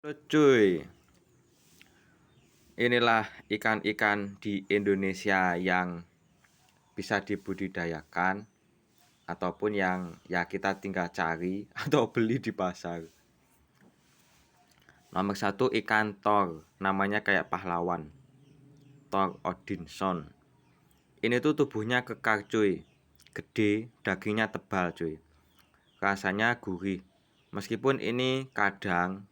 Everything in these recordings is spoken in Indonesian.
Halo cuy, inilah ikan-ikan di Indonesia yang bisa dibudidayakan ataupun yang ya kita tinggal cari atau beli di pasar. Nomor satu ikan tor, namanya kayak pahlawan, Tor Odinson. Ini tuh tubuhnya kekar cuy, gede, dagingnya tebal cuy, rasanya gurih. Meskipun ini kadang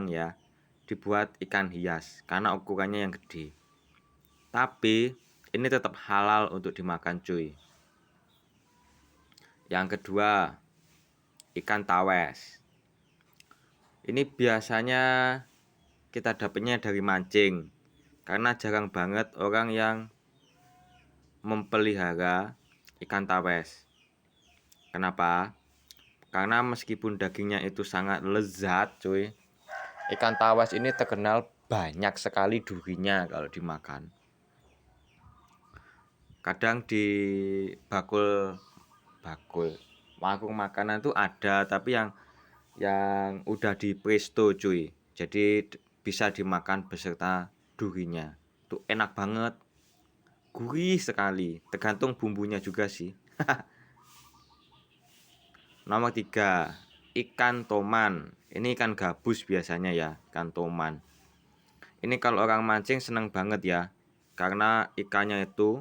ya dibuat ikan hias karena ukurannya yang gede. Tapi ini tetap halal untuk dimakan cuy. Yang kedua, ikan tawes. Ini biasanya kita dapatnya dari mancing. Karena jarang banget orang yang memelihara ikan tawes. Kenapa? Karena meskipun dagingnya itu sangat lezat cuy, ikan tawes ini terkenal banyak sekali durinya kalau dimakan. Kadang di bakul warung makanan tuh ada, tapi yang udah di presto cuy, jadi bisa dimakan beserta durinya. Tuh enak banget, gurih sekali, tergantung bumbunya juga sih. Nomor 3, ikan toman. Ini ikan gabus biasanya ya, ikan toman. Ini kalau orang mancing seneng banget ya, karena ikannya itu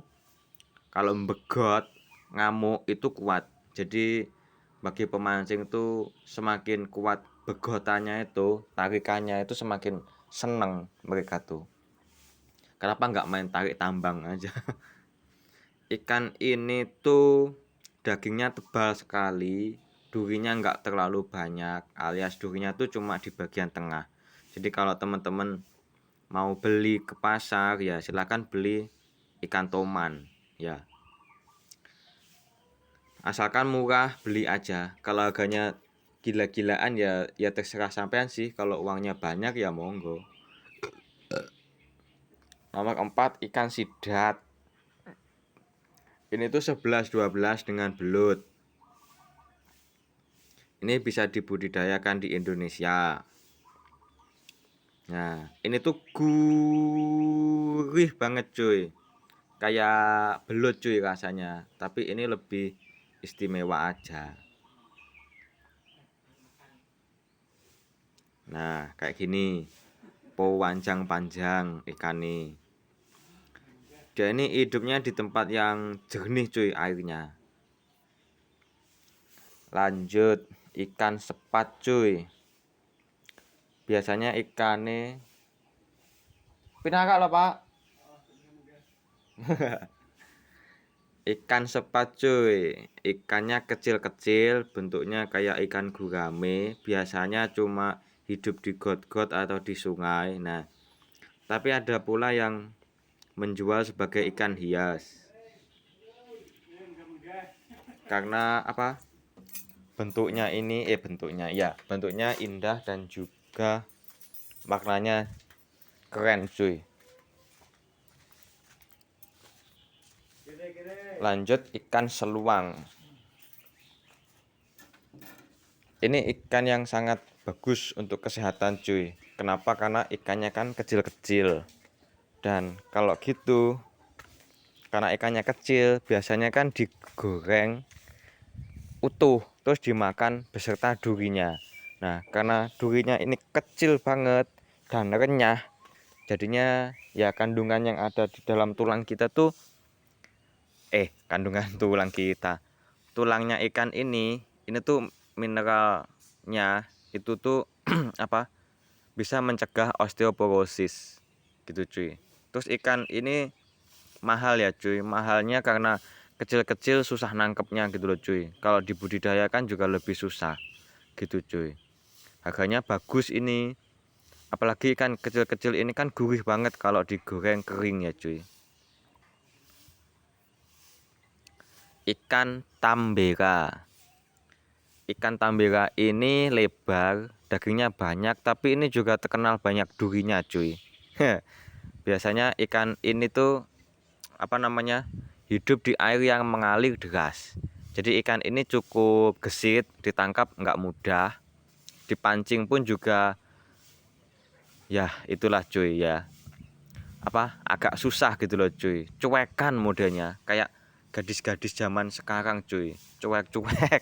kalau begot ngamuk itu kuat. Jadi bagi pemancing itu semakin kuat begotannya itu, tarikannya itu semakin seneng mereka tuh. Kenapa nggak main tarik tambang aja? Ikan ini tuh dagingnya tebal sekali, durinya nggak terlalu banyak, alias durinya tuh cuma di bagian tengah. Jadi kalau teman-teman mau beli ke pasar ya silakan beli ikan toman ya. Asalkan murah beli aja. Kalau harganya gila-gilaan ya terserah sampean sih. Kalau uangnya banyak ya monggo. Nomor 4, ikan sidat. Ini tuh 11-12 dengan belut. Ini bisa dibudidayakan di Indonesia. Nah, ini tuh gurih banget cuy. Kayak belut cuy rasanya. Tapi ini lebih istimewa aja. Nah, kayak gini. Panjang ikan nih. Dia ini hidupnya di tempat yang jernih cuy airnya. Lanjut, ikan sepat cuy. Biasanya ikannya pinaka loh pak. Ikan sepat cuy. Ikannya kecil-kecil, bentuknya kayak ikan gurame. Biasanya cuma hidup di got-got atau di sungai. Nah, tapi ada pula yang menjual sebagai ikan hias. Karena apa? Bentuknya indah dan juga maknanya keren cuy. Lanjut, ikan seluang. Ini ikan yang sangat bagus untuk kesehatan cuy. Kenapa? Karena ikannya kan kecil-kecil. Dan kalau gitu, karena ikannya kecil, biasanya kan digoreng utuh terus dimakan beserta durinya. Nah, karena durinya ini kecil banget dan renyah, jadinya ya kandungan yang ada di dalam tulang kita tuh kandungan tulangnya ikan ini tuh mineralnya itu tuh apa, bisa mencegah osteoporosis gitu cuy. Terus ikan ini mahal ya cuy, mahalnya karena kecil-kecil susah nangkepnya gitu loh cuy. Kalau dibudidayakan juga lebih susah gitu cuy. Harganya bagus ini, apalagi ikan kecil-kecil ini kan gurih banget kalau digoreng kering ya cuy. Ikan tambera. Ikan tambera ini lebar, dagingnya banyak, tapi ini juga terkenal banyak durinya cuy. Biasanya ikan ini tuh apa namanya, hidup di air yang mengalir deras. Jadi ikan ini cukup gesit, ditangkap nggak mudah, dipancing pun juga Ya itulah cuy ya, agak susah gitu loh cuy, cuekan modelnya kayak gadis-gadis zaman sekarang cuy, cuek-cuek.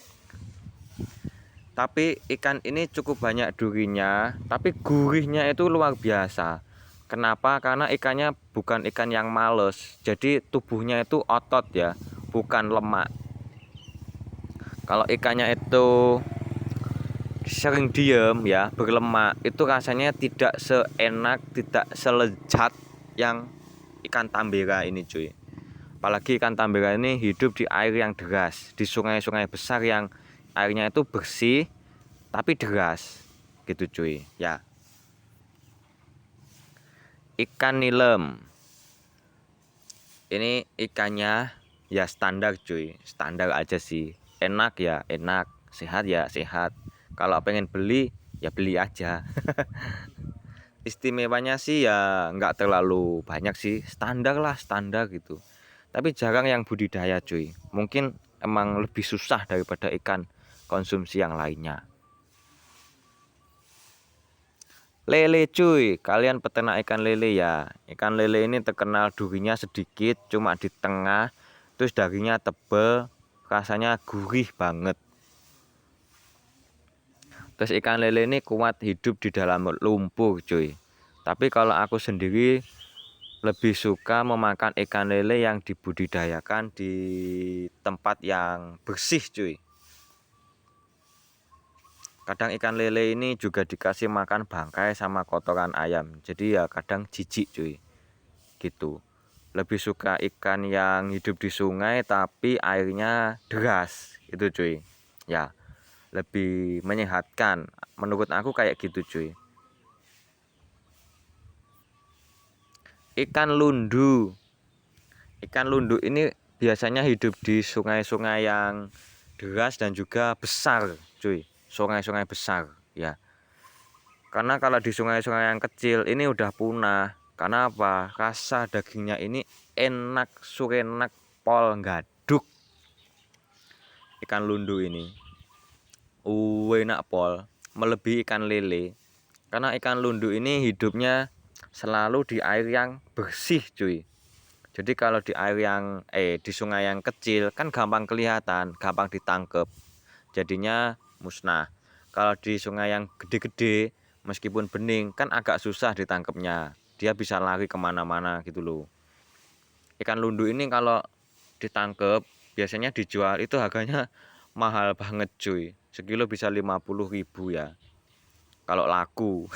Tapi ikan ini cukup banyak durinya, tapi gurihnya itu luar biasa. Kenapa? Karena ikannya bukan ikan yang males, jadi tubuhnya itu otot ya, bukan lemak. Kalau ikannya itu sering diem ya, berlemak, itu rasanya tidak seenak, tidak selezat yang ikan tambera ini cuy. Apalagi ikan tambera ini hidup di air yang deras, di sungai-sungai besar yang airnya itu bersih tapi deras gitu cuy ya. Ikan nilem ini ikannya ya standar cuy, standar aja sih, enak ya enak, sehat ya sehat. Kalau pengen beli ya beli aja. Istimewanya sih ya nggak terlalu banyak sih, standar lah, standar gitu. Tapi jarang yang budidaya cuy, mungkin emang lebih susah daripada ikan konsumsi yang lainnya. Lele cuy, kalian peternak ikan lele ya. Ikan lele ini terkenal durinya sedikit, cuma di tengah, terus dagingnya tebel, rasanya gurih banget. Terus ikan lele ini kuat hidup di dalam lumpur cuy. Tapi kalau aku sendiri lebih suka memakan ikan lele yang dibudidayakan di tempat yang bersih cuy. Kadang ikan lele ini juga dikasih makan bangkai sama kotoran ayam, jadi ya kadang jijik cuy gitu. Lebih suka ikan yang hidup di sungai tapi airnya deras itu cuy ya, lebih menyehatkan menurut aku kayak gitu cuy. Ikan lundu ini biasanya hidup di sungai-sungai yang deras dan juga besar cuy, sungai-sungai besar ya. Karena kalau di sungai-sungai yang kecil ini udah punah. Karena apa? Rasa dagingnya ini enak, surenak, pol gaduk. Ikan lundu ini enak pol, melebihi ikan lele. Karena ikan lundu ini hidupnya selalu di air yang bersih cuy. Jadi kalau di air yang di sungai yang kecil kan gampang kelihatan, gampang ditangkep, jadinya musnah. Kalau di sungai yang gede-gede meskipun bening kan agak susah ditangkepnya, dia bisa lari kemana-mana gitu loh. Ikan lundu ini kalau ditangkep biasanya dijual itu harganya mahal banget cuy, sekilo bisa 50.000 ya kalau laku.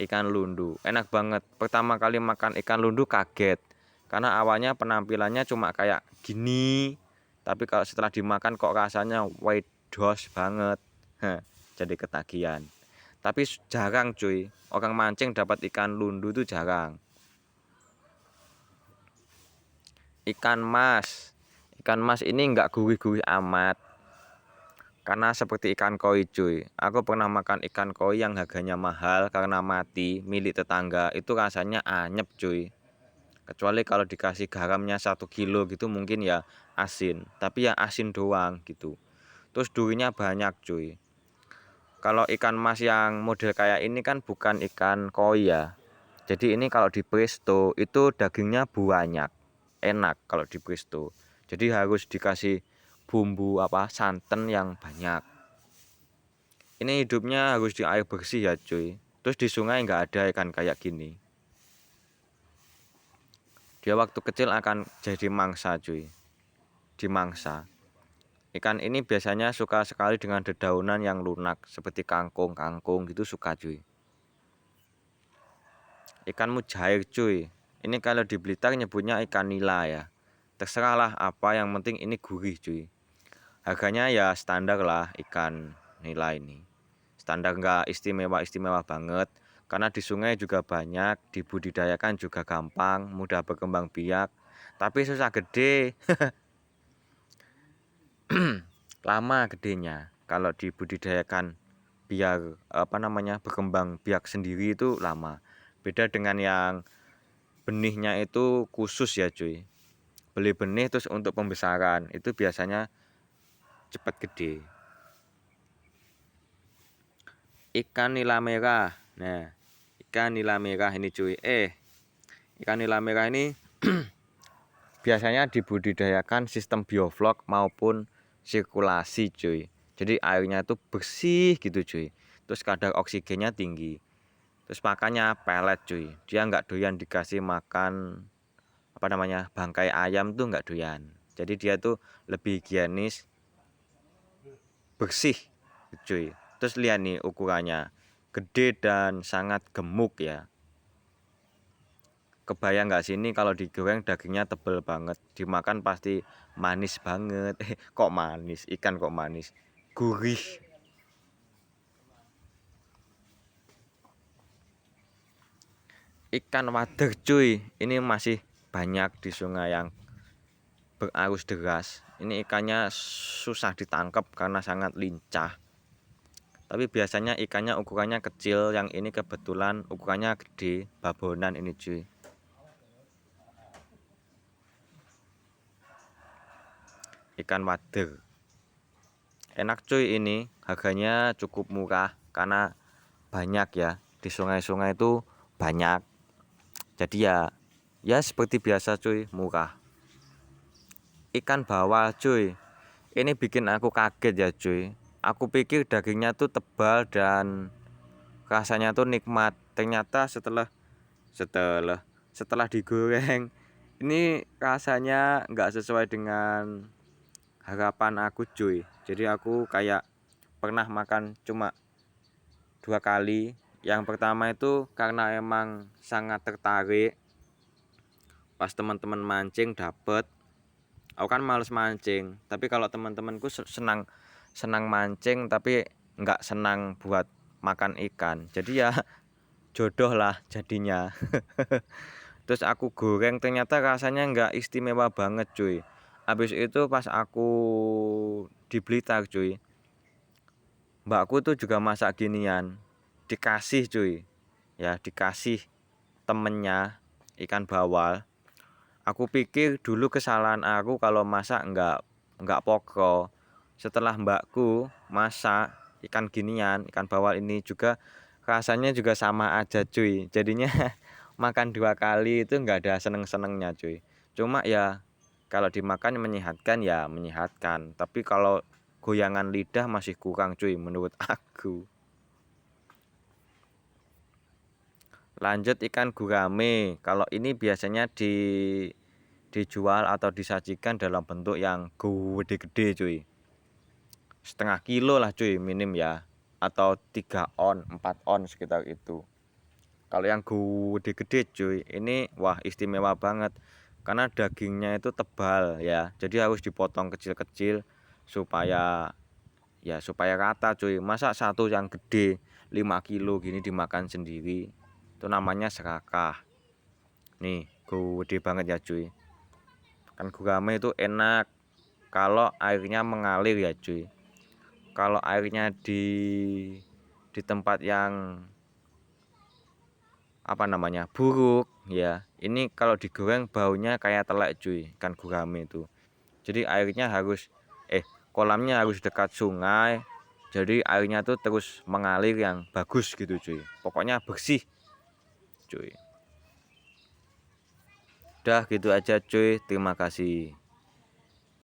Ikan lundu enak banget, pertama kali makan ikan lundu kaget karena awalnya penampilannya cuma kayak gini, tapi kalau setelah dimakan kok rasanya wedos banget. Jadi ketagihan. Tapi jarang cuy, orang mancing dapat ikan lundu itu jarang. Ikan mas ini enggak gurih-gurih amat karena seperti ikan koi cuy. Aku pernah makan ikan koi yang harganya mahal karena mati, milik tetangga, itu rasanya anyep cuy. Kecuali kalau dikasih garamnya 1 kilo gitu mungkin ya asin, tapi ya asin doang gitu. Terus durinya banyak cuy. Kalau ikan mas yang model kayak ini kan bukan ikan koi ya, jadi ini kalau di presto itu dagingnya banyak, enak kalau di presto. Jadi harus dikasih bumbu santan yang banyak. Ini hidupnya harus di air bersih ya cuy. Terus di sungai nggak ada ikan kayak gini. Dia waktu kecil akan jadi mangsa cuy, dimangsa. Ikan ini biasanya suka sekali dengan dedaunan yang lunak seperti kangkung gitu suka cuy. Ikan mujair cuy, ini kalau di Blitar nyebutnya ikan nila ya. Terserah lah apa, yang penting ini gurih cuy. Harganya ya standar lah ikan nila ini. Standar, nggak istimewa banget. Karena di sungai juga banyak, dibudidayakan juga gampang, mudah berkembang biak. Tapi susah gede. Lama gedenya. Kalau dibudidayakan biar berkembang biak sendiri itu lama. Beda dengan yang benihnya itu khusus ya cuy. Beli benih terus untuk pembesaran itu biasanya cepat gede. Ikan nila merah. Nah, ikan nila merah ini cuy. Ikan nila merah ini biasanya dibudidayakan sistem bioflok maupun sirkulasi cuy. Jadi airnya itu bersih gitu cuy. Terus kadar oksigennya tinggi. Terus makannya pelet cuy. Dia nggak doyan dikasih makan bangkai ayam tuh nggak doyan. Jadi dia tuh lebih higienis, bersih cuy. Terus lihat nih ukurannya, gede dan sangat gemuk ya. Kebayang nggak sini kalau digoreng dagingnya tebel banget, dimakan pasti manis banget. Kok manis? Ikan kok manis? Gurih. Ikan wadek cuy, ini masih banyak di sungai yang berarus deras. Ini ikannya susah ditangkap karena sangat lincah. Tapi biasanya ikannya ukurannya kecil, yang ini kebetulan ukurannya gede, babonan ini cuy. Ikan wader. Enak cuy ini, harganya cukup murah karena banyak ya. Di sungai-sungai itu banyak. Jadi ya seperti biasa cuy, murah. Ikan bawal cuy. Ini bikin aku kaget ya cuy. Aku pikir dagingnya tuh tebal dan rasanya tuh nikmat. Ternyata setelah digoreng ini rasanya nggak sesuai dengan harapan aku cuy. Jadi aku kayak pernah makan cuma 2 kali. Yang pertama itu karena emang sangat tertarik pas teman-teman mancing dapet. Aku kan males mancing, tapi kalau teman-temanku senang mancing tapi nggak senang buat makan ikan. Jadi ya jodoh lah jadinya. Terus aku goreng ternyata rasanya nggak istimewa banget cuy. Habis itu pas aku di Blitar cuy, mbakku tuh juga masak ginian, dikasih cuy, ya dikasih temennya ikan bawal. Aku pikir dulu kesalahan aku kalau masak nggak pokro. Setelah mbakku masak ikan ginian, ikan bawal ini juga rasanya juga sama aja cuy. Jadinya makan 2 kali itu nggak ada seneng-senengnya cuy. Cuma ya kalau dimakan menyehatkan ya menyehatkan. Tapi kalau goyangan lidah masih kurang cuy menurut aku. Lanjut ikan gurame. Kalau ini biasanya dijual atau disajikan dalam bentuk yang gede-gede cuy. Setengah kilo lah cuy minim ya. Atau 3 on, 4 on sekitar itu. Kalau yang gede-gede cuy, ini wah istimewa banget. Karena dagingnya itu tebal ya. Jadi harus dipotong kecil-kecil supaya rata cuy. Masa satu yang gede 5 kilo gini dimakan sendiri. Itu namanya serakah. Nih, gede banget ya cuy. Kan gurame itu enak kalau airnya mengalir ya cuy. Kalau airnya di tempat yang buruk ya, ini kalau digoreng baunya kayak telek cuy, kan gurame itu. Jadi airnya kolamnya harus dekat sungai. Jadi airnya tuh terus mengalir yang bagus gitu cuy. Pokoknya bersih cuy. Udah gitu aja cuy, terima kasih.